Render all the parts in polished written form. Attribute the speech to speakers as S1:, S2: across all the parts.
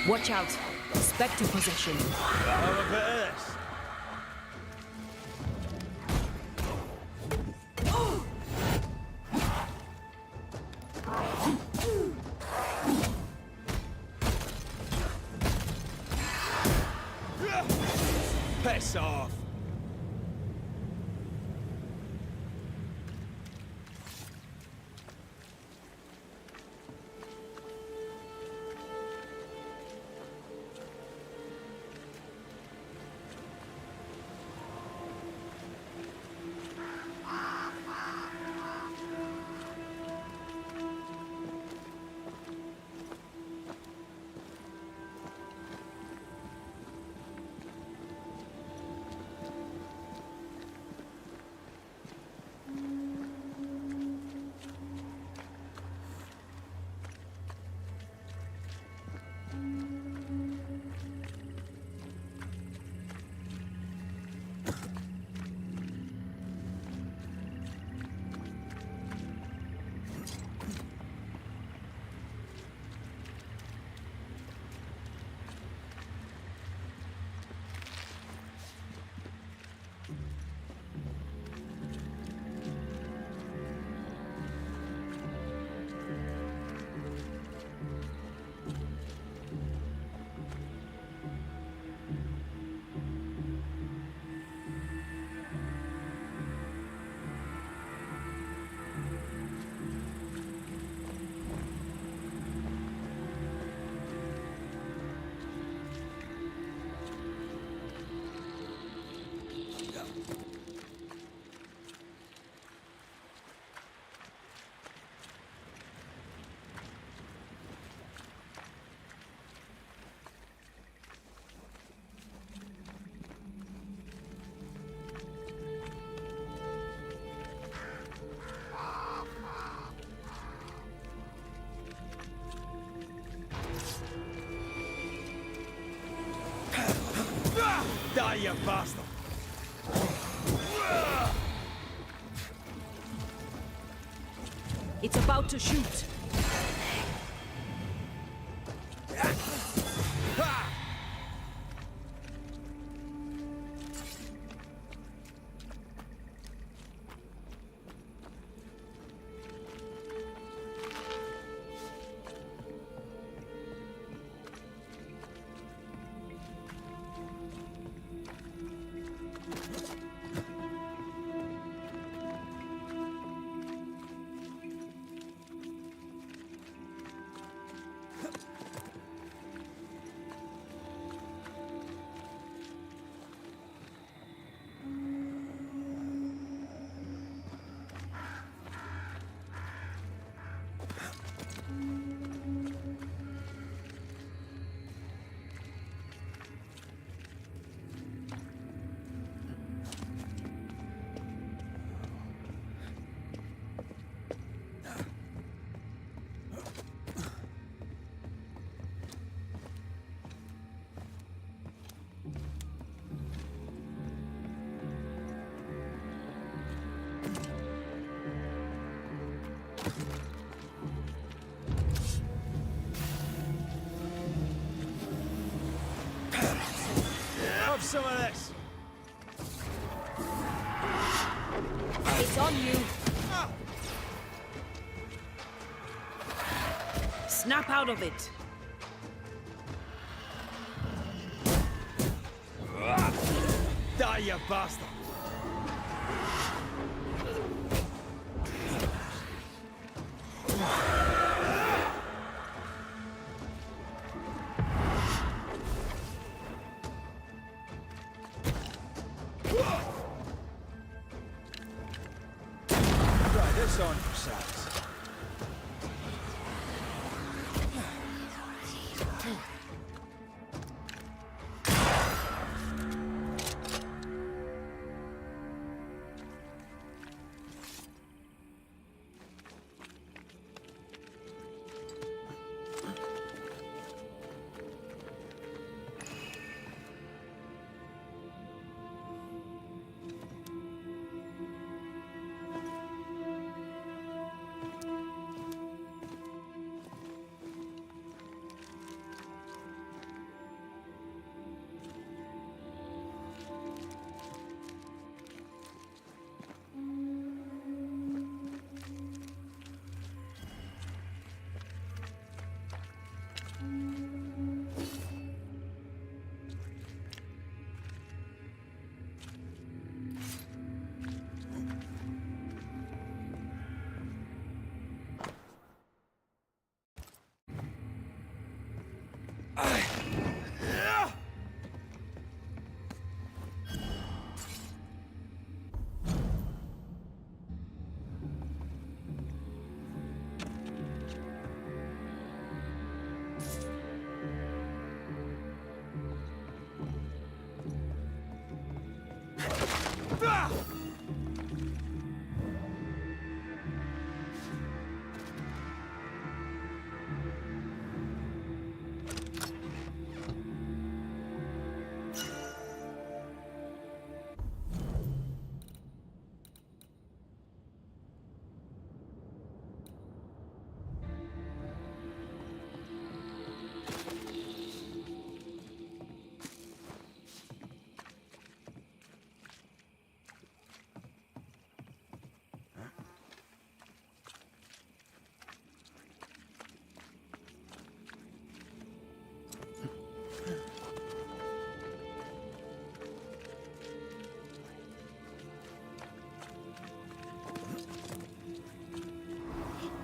S1: Watch out. Spectre possession.
S2: Have a bit of this. Piss off. Die, you bastard!
S1: It's about to shoot.
S2: Have some of this!
S1: It's on you. Snap out of it.
S2: Die, you bastard! Try this on your size.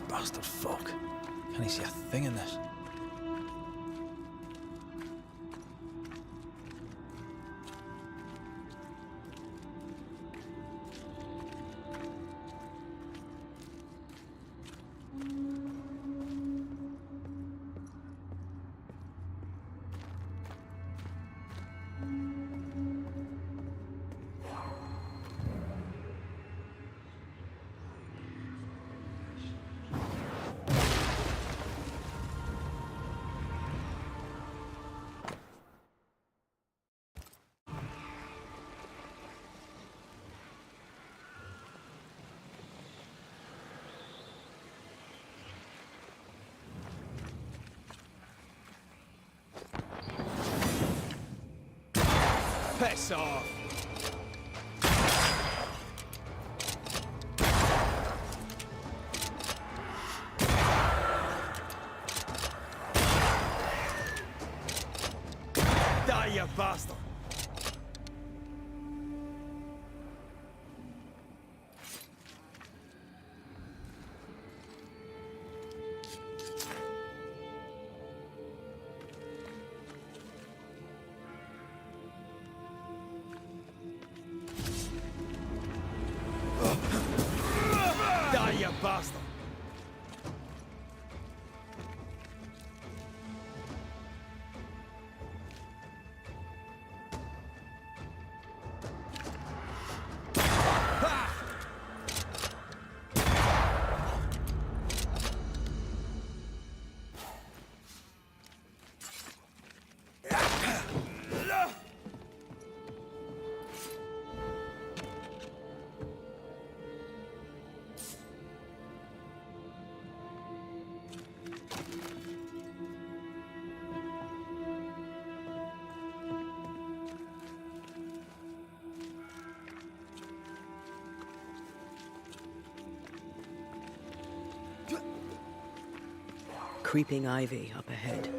S3: Bastard fuck. Can't he see a thing in this?
S2: Piss off! Die, you bastard! Die, you bastard!
S4: Creeping ivy up ahead.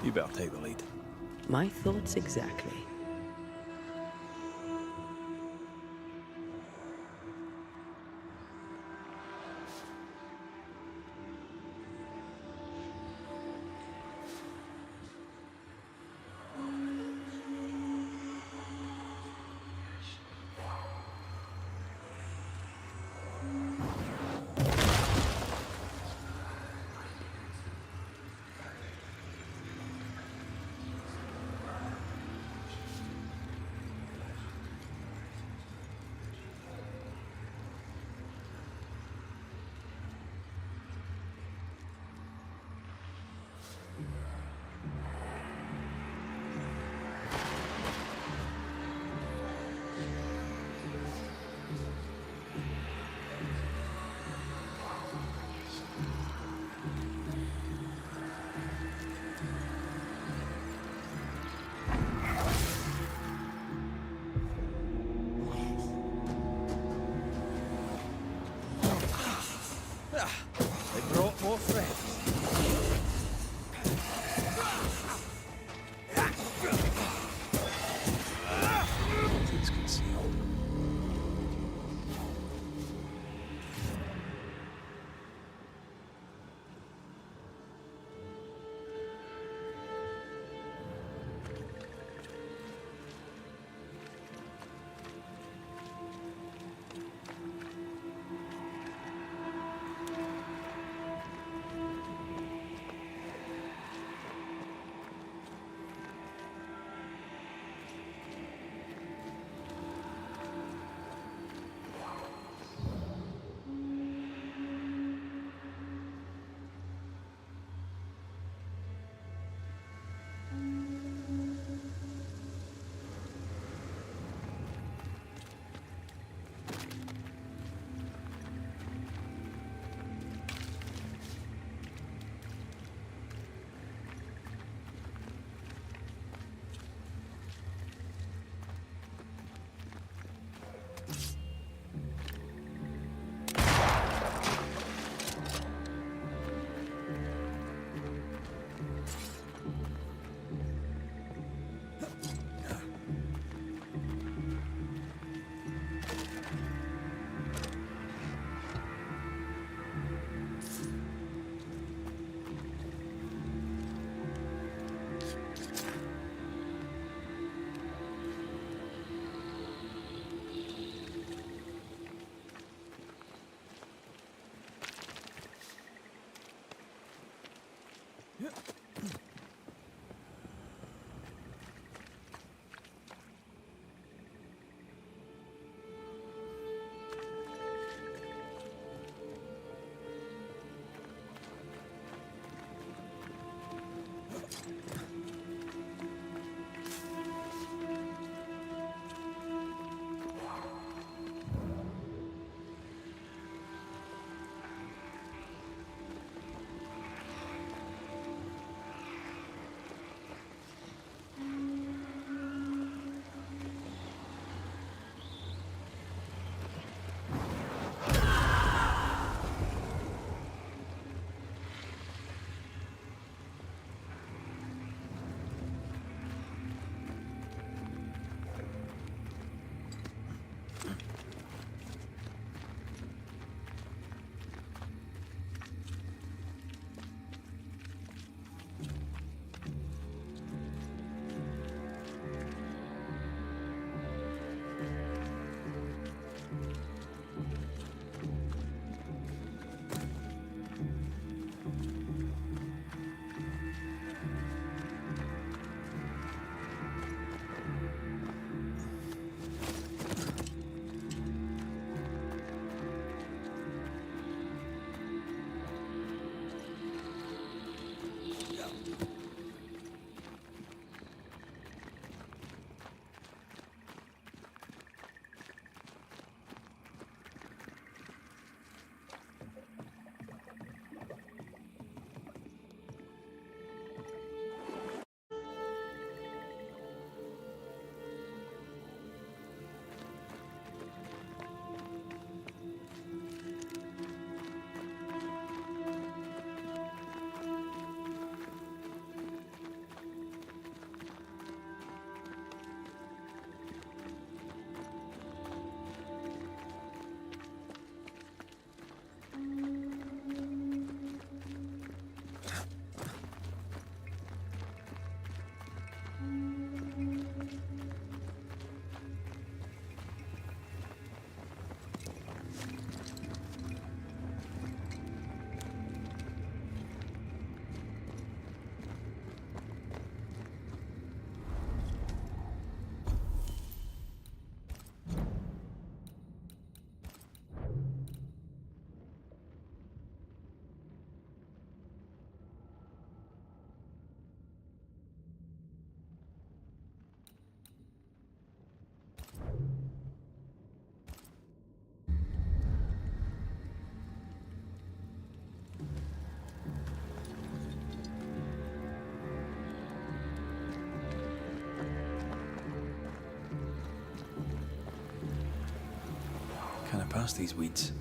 S3: You better take the lead.
S4: My thoughts exactly.
S2: They brought more friends.
S3: It's concealed. Can I pass these weeds?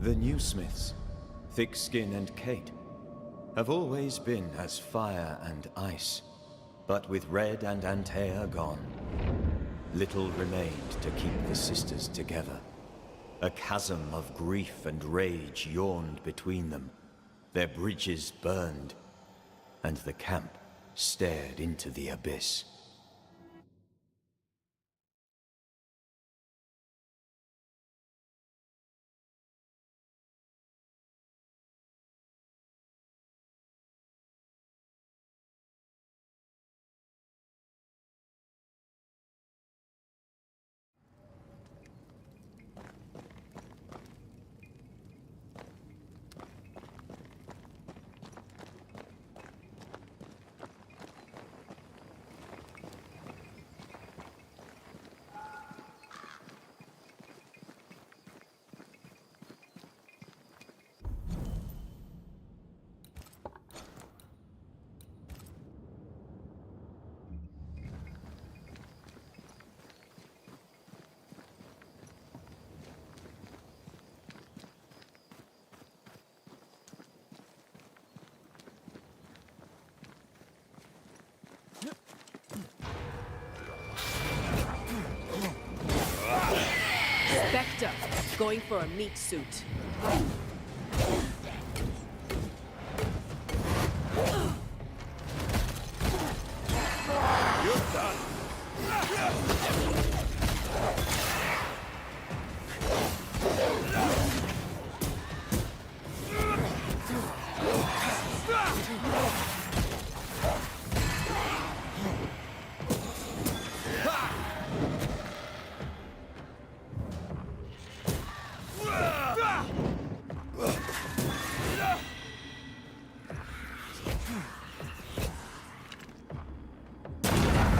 S5: The new Smiths, Thickskin and Kate, have always been as fire and ice. But with Red and Antea gone, little remained to keep the sisters together. A chasm of grief and rage yawned between them. Their bridges burned, and the camp stared into the abyss.
S1: Spectre, going for a meat suit.
S2: You're done.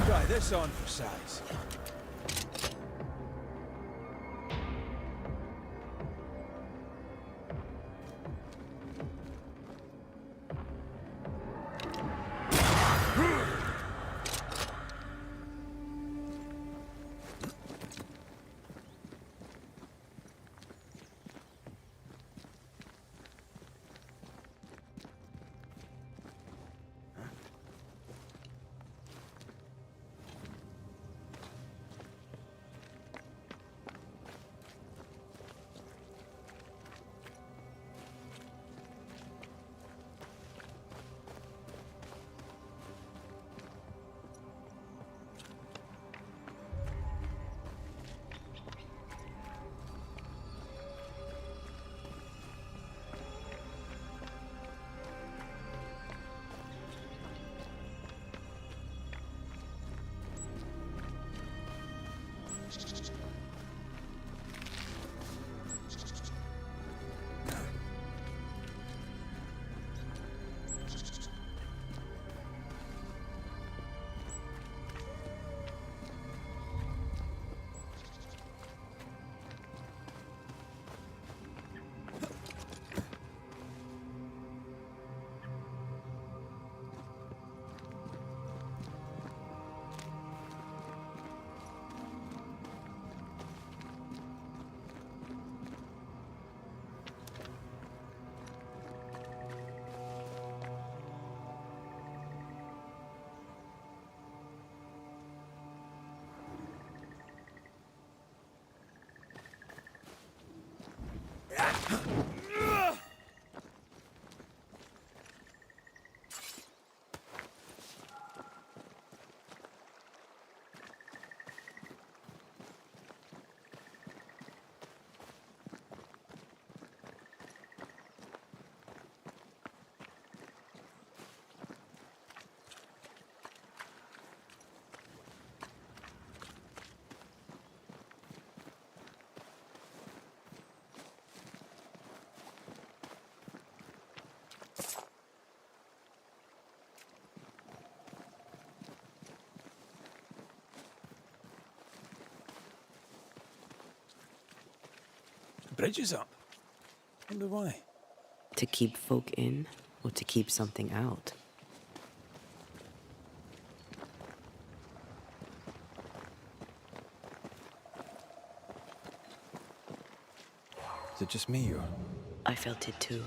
S2: Try this on for size.
S3: Bridge is up. Wonder why.
S4: To keep folk in, or to keep something out?
S3: Is it just me, or...
S4: I felt it too.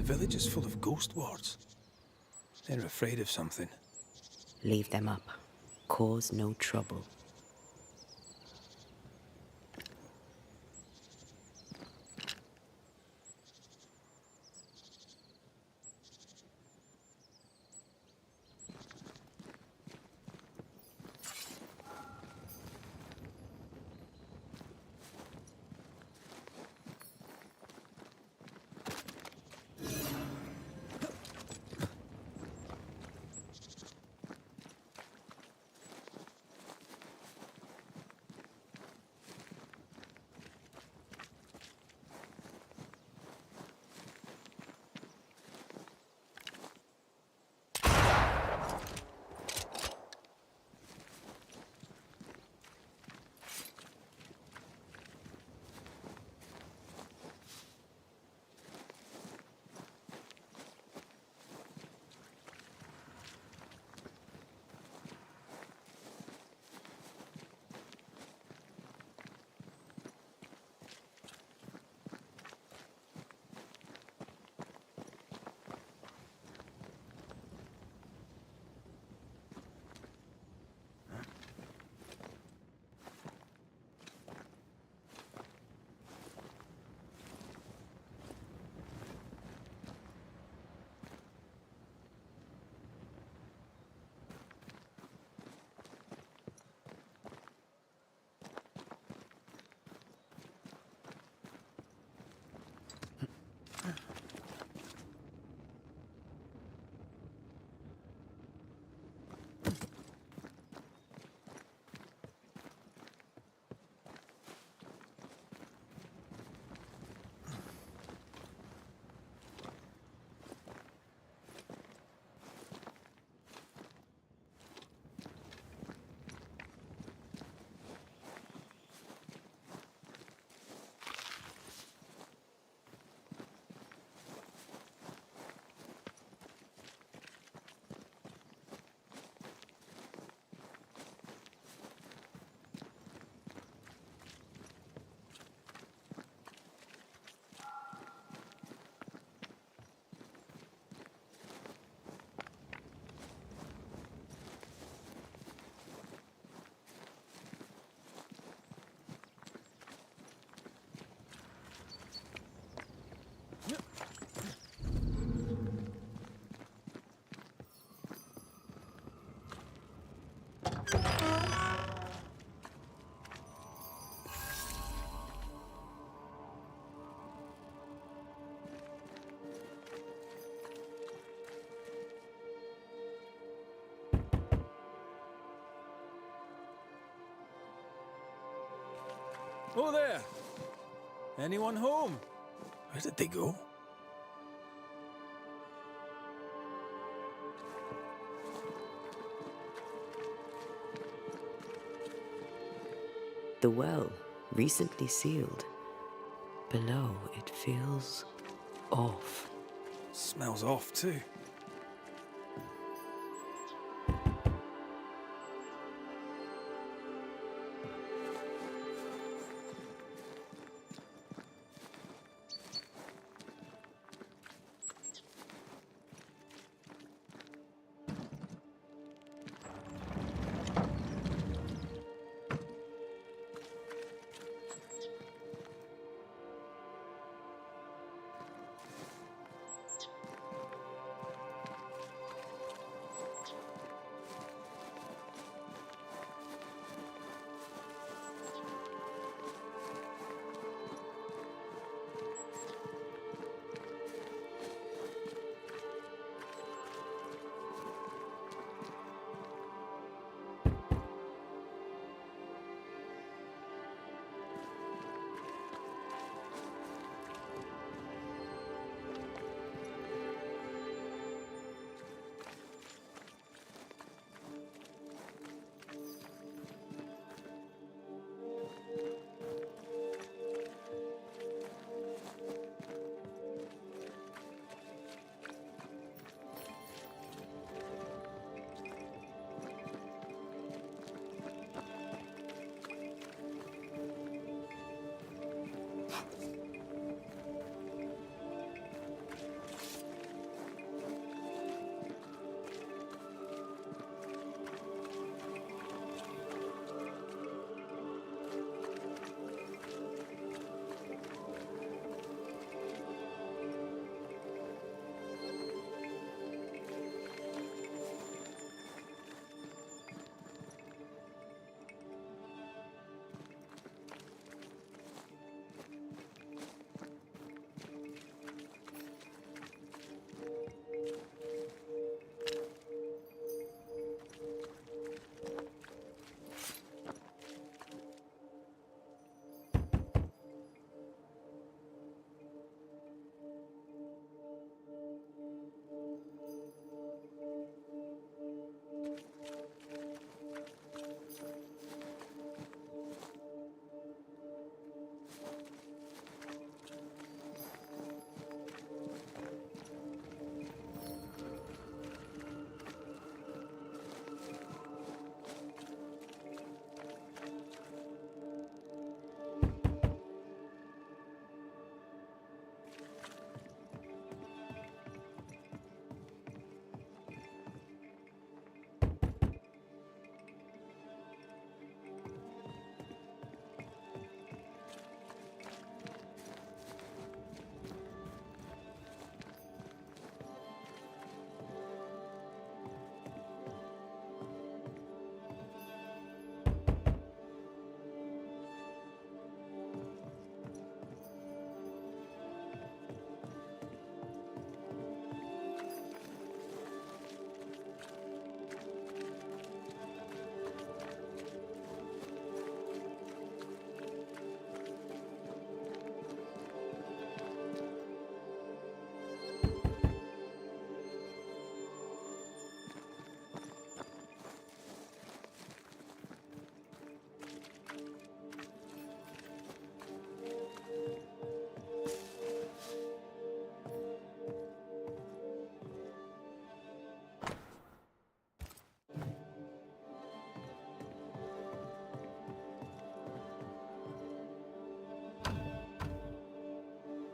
S3: The village is full of ghost wards. They're afraid of something.
S4: Leave them up. Cause no trouble.
S2: Oh, there. Anyone home?
S3: Where did they go?
S4: The well, recently sealed. Below, it feels off.
S3: Smells off too.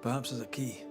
S3: Perhaps there's a key.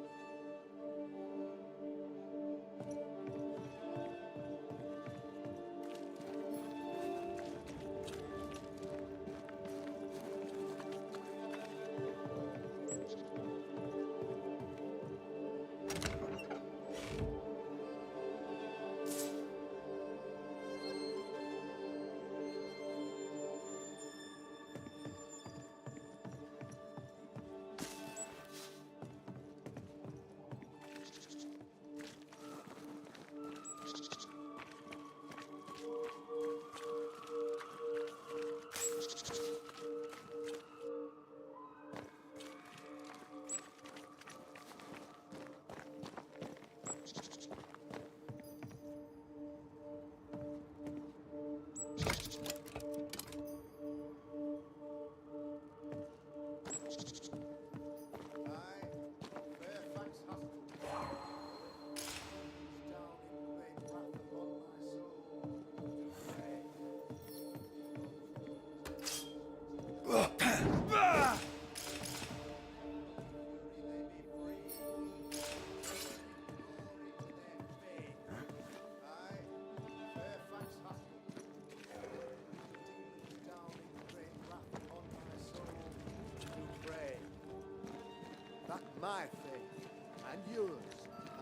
S6: my faith, and yours,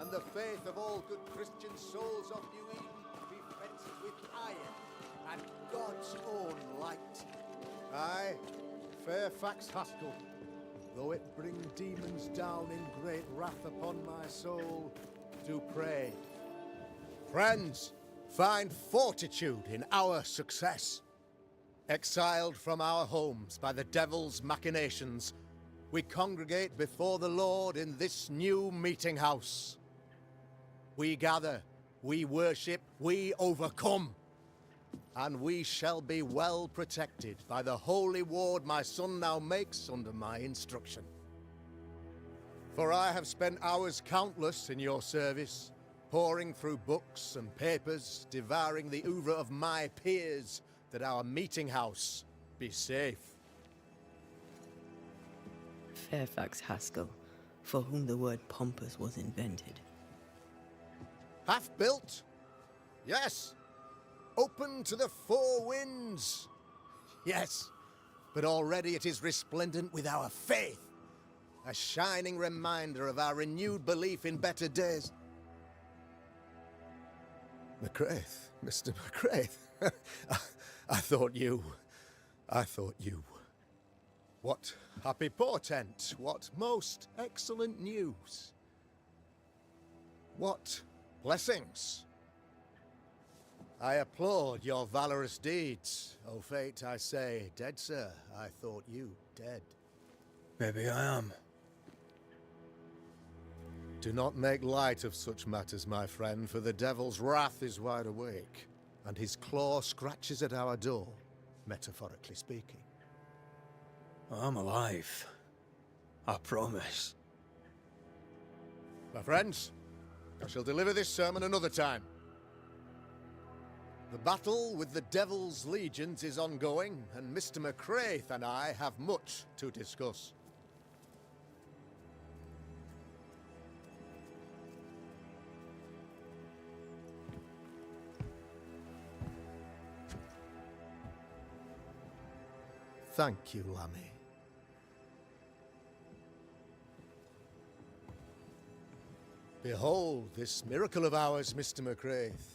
S6: and the faith of all good Christian souls of New Eden be fenced with iron and God's own light. I, Fairfax Haskell, though it bring demons down in great wrath upon my soul, do pray. Friends, find fortitude in our success. Exiled from our homes by the devil's machinations, we congregate before the Lord in this new meeting house. We gather, we worship, we overcome. And we shall be well protected by the holy ward my son now makes under my instruction. For I have spent hours countless in your service, poring through books and papers, devouring the oeuvre of my peers, that our meeting house be safe.
S4: Fairfax Haskell, for whom the word pompous was invented.
S6: Half built? Yes. Open to the four winds? Yes. But already it is resplendent with our faith. A shining reminder of our renewed belief in better days. McCraith, Mr. McCraith. I thought you. What happy portent, what most excellent news. What blessings. I applaud your valorous deeds. O fate, I say, dead sir, I thought you dead.
S3: Maybe I am.
S6: Do not make light of such matters, my friend, for the devil's wrath is wide awake, and his claw scratches at our door, metaphorically speaking.
S3: I'm alive. I promise.
S6: My friends, I shall deliver this sermon another time. The battle with the devil's legions is ongoing, and Mr. McCraith and I have much to discuss. Thank you, Lammy. Behold this miracle of ours, Mr. McCraith.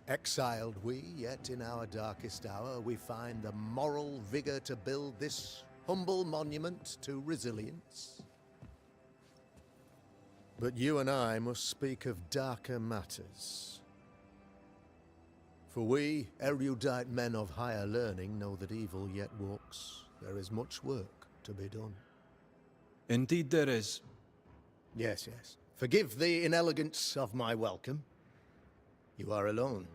S6: Exiled we, yet in our darkest hour we find the moral vigor to build this humble monument to resilience. But you and I must speak of darker matters. For we, erudite men of higher learning, know that evil yet walks. There is much work to be done.
S3: Indeed there is.
S6: Yes, yes. Forgive the inelegance of my welcome. You are alone.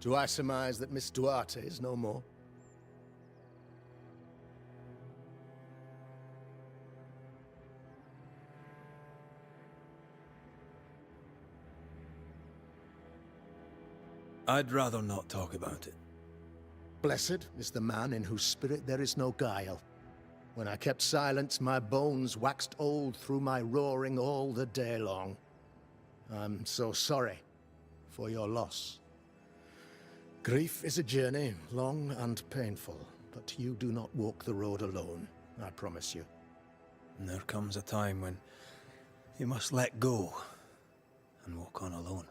S6: Do I surmise that Miss Duarte is no more?
S3: I'd rather not talk about it.
S6: Blessed is the man in whose spirit there is no guile. When I kept silence, my bones waxed old through my roaring all the day long. I'm so sorry for your loss. Grief is a journey, long and painful, but you do not walk the road alone, I promise you.
S3: And there comes a time when you must let go and walk on alone.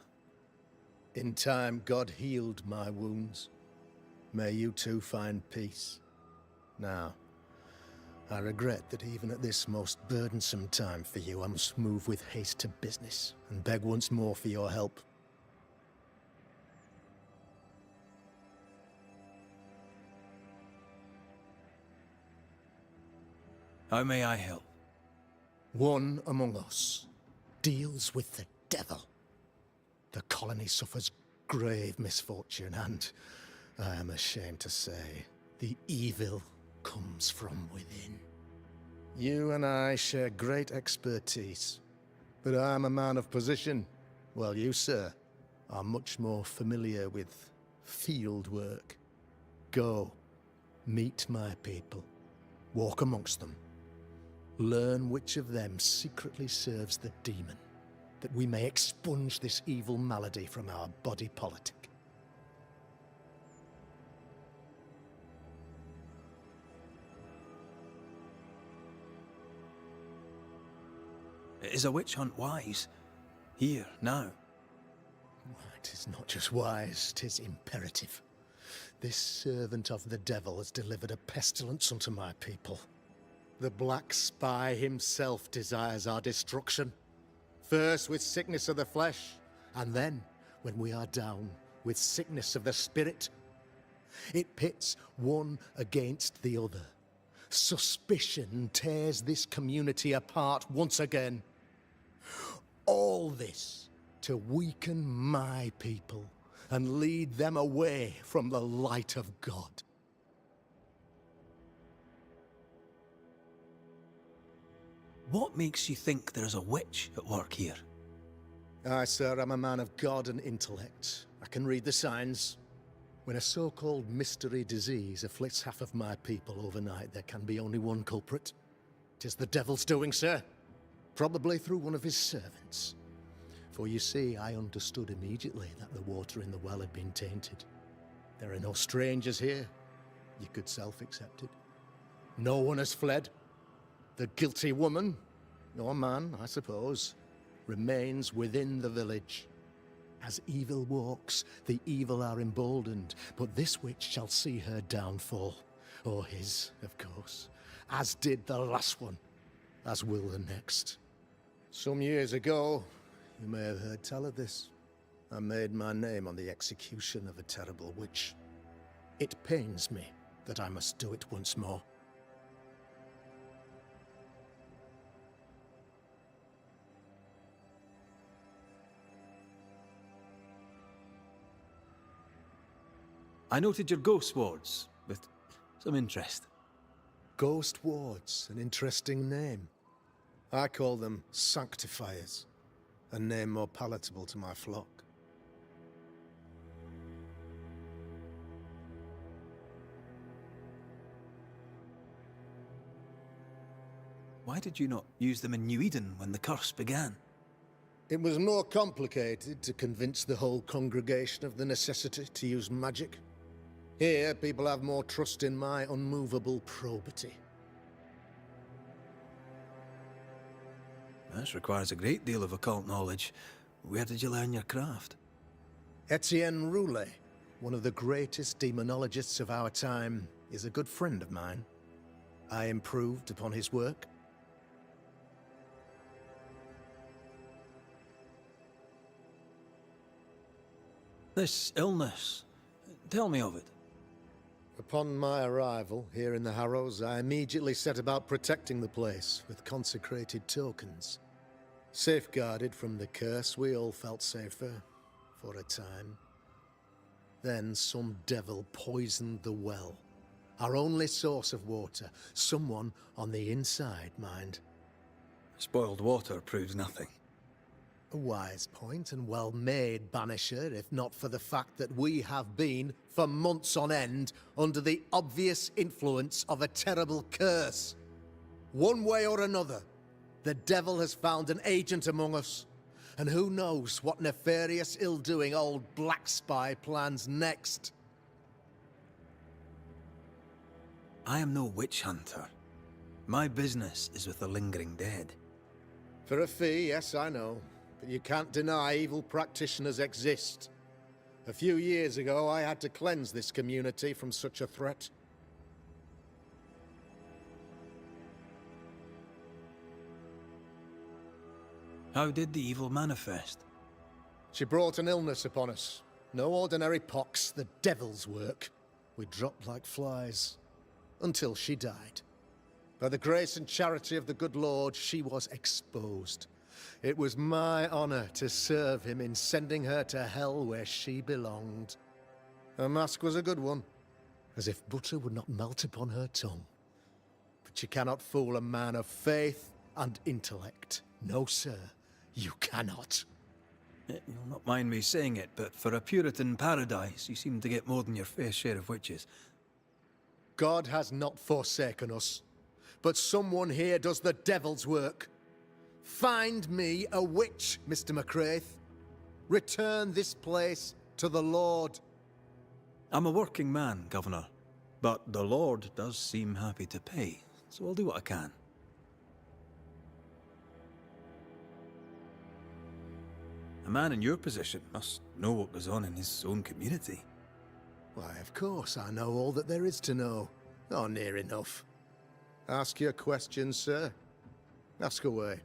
S6: In time, God healed my wounds. May you too find peace. Now, I regret that even at this most burdensome time for you, I must move with haste to business and beg once more for your help.
S3: How may I help?
S6: One among us deals with the devil. The colony suffers grave misfortune, and I am ashamed to say, the evil comes from within. You and I share great expertise, but I am a man of position, while you, sir, are much more familiar with field work. Go, meet my people, walk amongst them, learn which of them secretly serves the demon, that we may expunge this evil malady from our body politic.
S3: Is a witch hunt wise? Here, now?
S6: "'Tis not just wise, 'tis imperative. This servant of the devil has delivered a pestilence unto my people. The black spy himself desires our destruction. First with sickness of the flesh, and then, when we are down, with sickness of the spirit. It pits one against the other. Suspicion tears this community apart once again. All this to weaken my people and lead them away from the light of God."
S3: What makes you think there's a witch at work here?
S6: Aye, sir, I'm a man of God and intellect. I can read the signs. When a so-called mystery disease afflicts half of my people overnight, there can be only one culprit. 'Tis the devil's doing, sir. Probably through one of his servants. For you see, I understood immediately that the water in the well had been tainted. There are no strangers here. You could self-accept it. No one has fled. The guilty woman, or man, I suppose, remains within the village. As evil walks, the evil are emboldened, but this witch shall see her downfall. Or his, of course. As did the last one, as will the next. Some years ago, you may have heard tell of this. I made my name on the execution of a terrible witch. It pains me that I must do it once more.
S3: I noted your ghost wards with some interest.
S6: Ghost wards, an interesting name. I call them sanctifiers, a name more palatable to my flock.
S3: Why did you not use them in New Eden when the curse began?
S6: It was more complicated to convince the whole congregation of the necessity to use magic. Here, people have more trust in my unmovable probity.
S3: This requires a great deal of occult knowledge. Where did you learn your craft?
S6: Etienne Roulet, one of the greatest demonologists of our time, is a good friend of mine. I improved upon his work.
S3: This illness, tell me of it.
S6: Upon my arrival here in the Harrows, I immediately set about protecting the place with consecrated tokens. Safeguarded from the curse, we all felt safer, for a time. Then some devil poisoned the well, our only source of water. Someone on the inside, mind.
S3: Spoiled water proves nothing.
S6: A wise point and well made, Banisher, if not for the fact that we have been, for months on end, under the obvious influence of a terrible curse. One way or another, the devil has found an agent among us, and who knows what nefarious ill-doing old Black Spy plans next.
S3: I am no witch hunter. My business is with the lingering dead.
S6: For a fee, yes, I know. But you can't deny evil practitioners exist. A few years ago, I had to cleanse this community from such a threat.
S3: How did the evil manifest?
S6: She brought an illness upon us. No ordinary pox, the devil's work. We dropped like flies. Until she died. By the grace and charity of the good Lord, she was exposed. It was my honor to serve him in sending her to hell where she belonged. Her mask was a good one, as if butter would not melt upon her tongue. But you cannot fool a man of faith and intellect. No, sir, you cannot.
S3: You'll not mind me saying it, but for a Puritan paradise, you seem to get more than your fair share of witches.
S6: God has not forsaken us, but someone here does the devil's work. Find me a witch, Mr. McCraith. Return this place to the Lord.
S3: I'm a working man, Governor, but the Lord does seem happy to pay, so I'll do what I can. A man in your position must know what goes on in his own community.
S6: Why, of course I know all that there is to know. Or near enough. Ask your questions, sir. Ask away.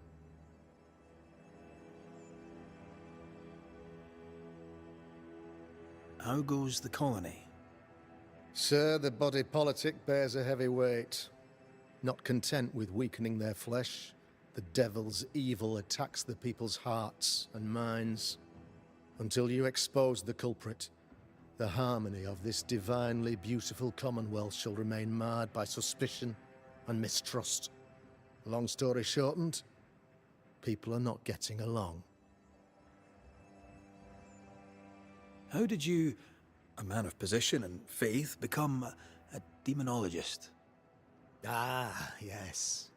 S3: How goes the colony?
S6: Sir, the body politic bears a heavy weight. Not content with weakening their flesh, the devil's evil attacks the people's hearts and minds. Until you expose the culprit, the harmony of this divinely beautiful commonwealth shall remain marred by suspicion and mistrust. Long story shortened, people are not getting along.
S3: How did you, a man of position and faith, become a demonologist?
S6: Ah, yes.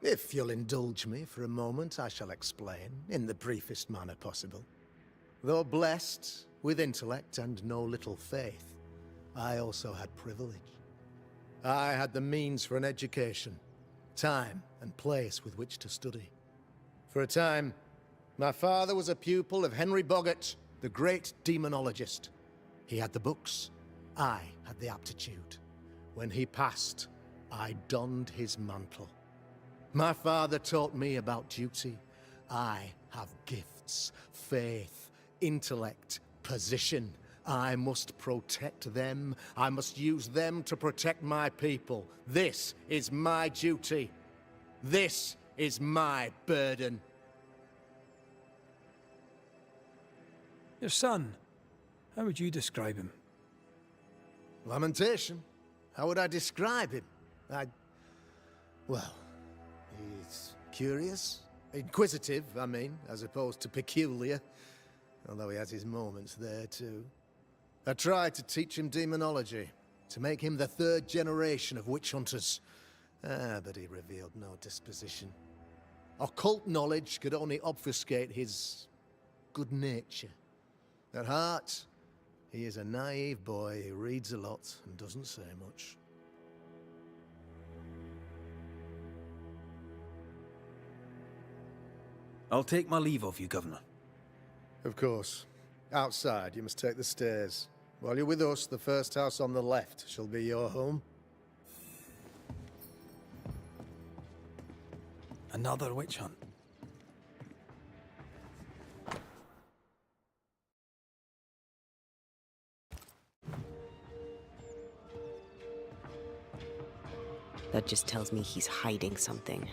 S6: If you'll indulge me for a moment, I shall explain, in the briefest manner possible. Though blessed with intellect and no little faith, I also had privilege. I had the means for an education, time and place with which to study. For a time, my father was a pupil of Henry Boggart, the great demonologist. He had the books, I had the aptitude. When he passed, I donned his mantle. My father taught me about duty. I have gifts, faith, intellect, position. I must protect them. I must use them to protect my people. This is my duty. This is my burden.
S3: Your son, how would you describe him?
S6: Lamentation? How would I describe him? Well, he's curious. Inquisitive, I mean, as opposed to peculiar. Although he has his moments there, too. I tried to teach him demonology, to make him the third generation of witch hunters. But he revealed no disposition. Occult knowledge could only obfuscate his good nature. At heart, he is a naive boy who reads a lot and doesn't say much.
S3: I'll take my leave of you, Governor.
S6: Of course. Outside, you must take the stairs. While you're with us, the first house on the left shall be your home.
S3: Another witch hunt.
S4: That just tells me he's hiding something.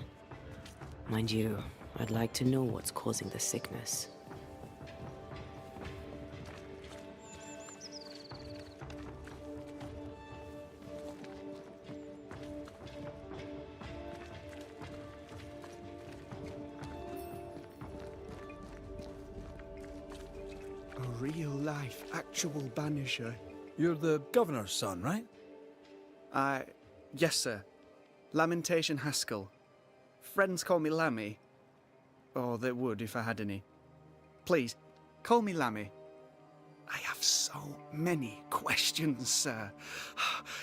S4: Mind you, I'd like to know what's causing the sickness.
S7: A real-life, actual Banisher.
S3: You're the Governor's son, right?
S7: Yes, sir. Lamentation Haskell. Friends call me Lammy. Or they would if I had any. Please, call me Lammy. I have so many questions, sir.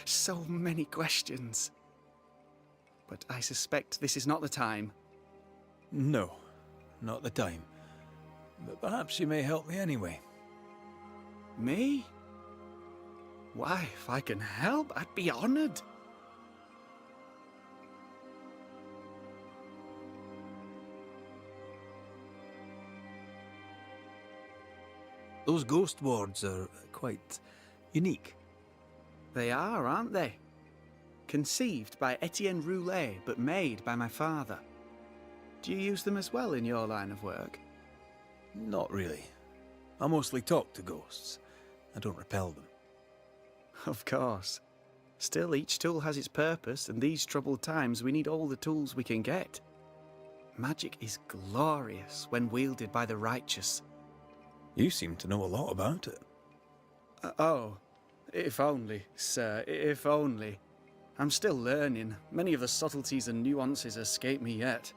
S7: So many questions. But I suspect this is not the time.
S3: No, not the time. But perhaps you may help me anyway.
S7: Me? Why, if I can help, I'd be honored.
S3: Those ghost wards are quite unique.
S7: They are, aren't they? Conceived by Etienne Roulet, but made by my father. Do you use them as well in your line of work?
S3: Not really. I mostly talk to ghosts. I don't repel them.
S7: Of course. Still, each tool has its purpose, and these troubled times we need all the tools we can get. Magic is glorious when wielded by the righteous.
S3: You seem to know a lot about it.
S7: Oh, if only, sir, if only. I'm still learning. Many of the subtleties and nuances escape me yet.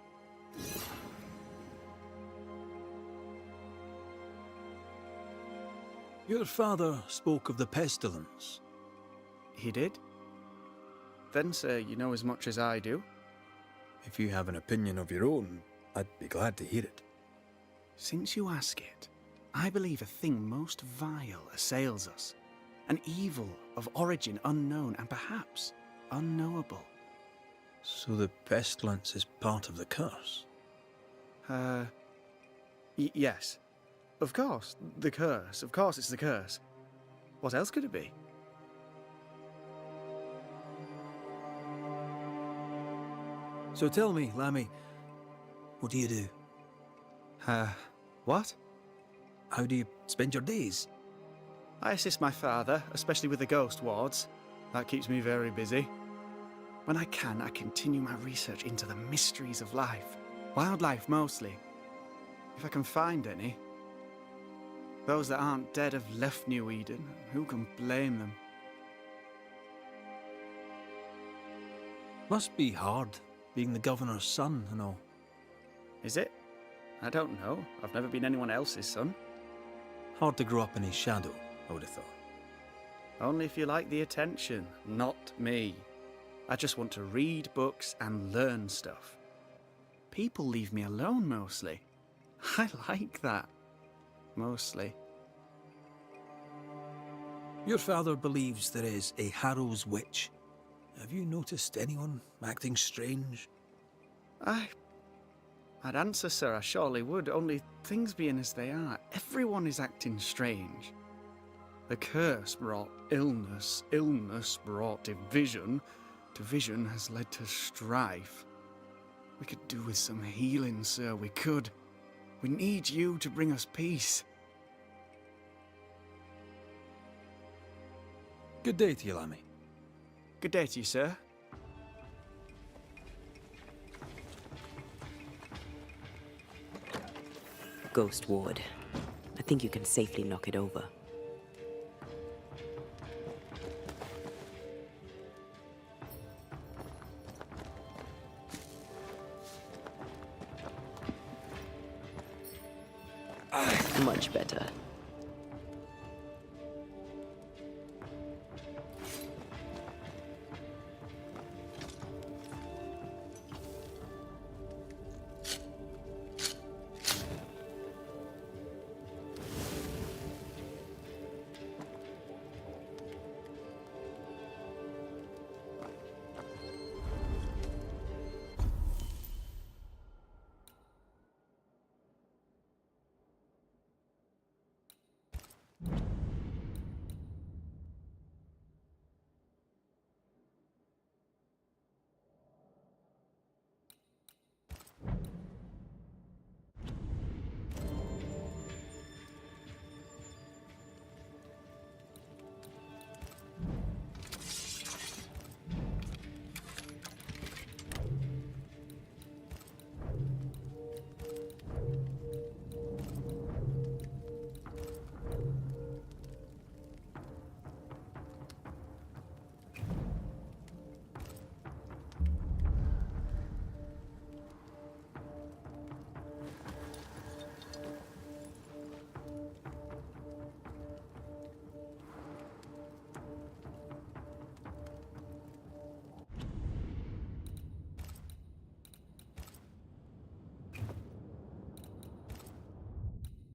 S3: Your father spoke of the pestilence.
S7: He did? Then, sir, you know as much as I do.
S3: If you have an opinion of your own, I'd be glad to hear it.
S7: Since you ask it, I believe a thing most vile assails us. An evil of origin unknown and perhaps unknowable.
S3: So the pestilence is part of the curse?
S7: Yes. Of course, the curse. Of course it's the curse. What else could it be?
S3: So tell me, Lammy, what do you do?
S7: What?
S3: How do you spend your days?
S7: I assist my father, especially with the ghost wards. That keeps me very busy. When I can, I continue my research into the mysteries of life. Wildlife, mostly. If I can find any. Those that aren't dead have left New Eden. Who can blame them?
S3: Must be hard, being the governor's son and all.
S7: Is it? I don't know. I've never been anyone else's son.
S3: Hard to grow up in his shadow, I would have thought.
S7: Only if you like the attention, not me. I just want to read books and learn stuff. People leave me alone mostly. I like that. Mostly.
S3: Your father believes there is a Harrow's witch. Have you noticed anyone acting strange?
S7: I'd answer, sir, I surely would, only things being as they are, everyone is acting strange. The curse brought illness, illness brought division, division has led to strife. We could do with some healing, sir, we could. We need you to bring us peace.
S3: Good day to you, Lammy.
S7: Good day to you, sir.
S4: Ghost ward. I think you can safely knock it over. Much better.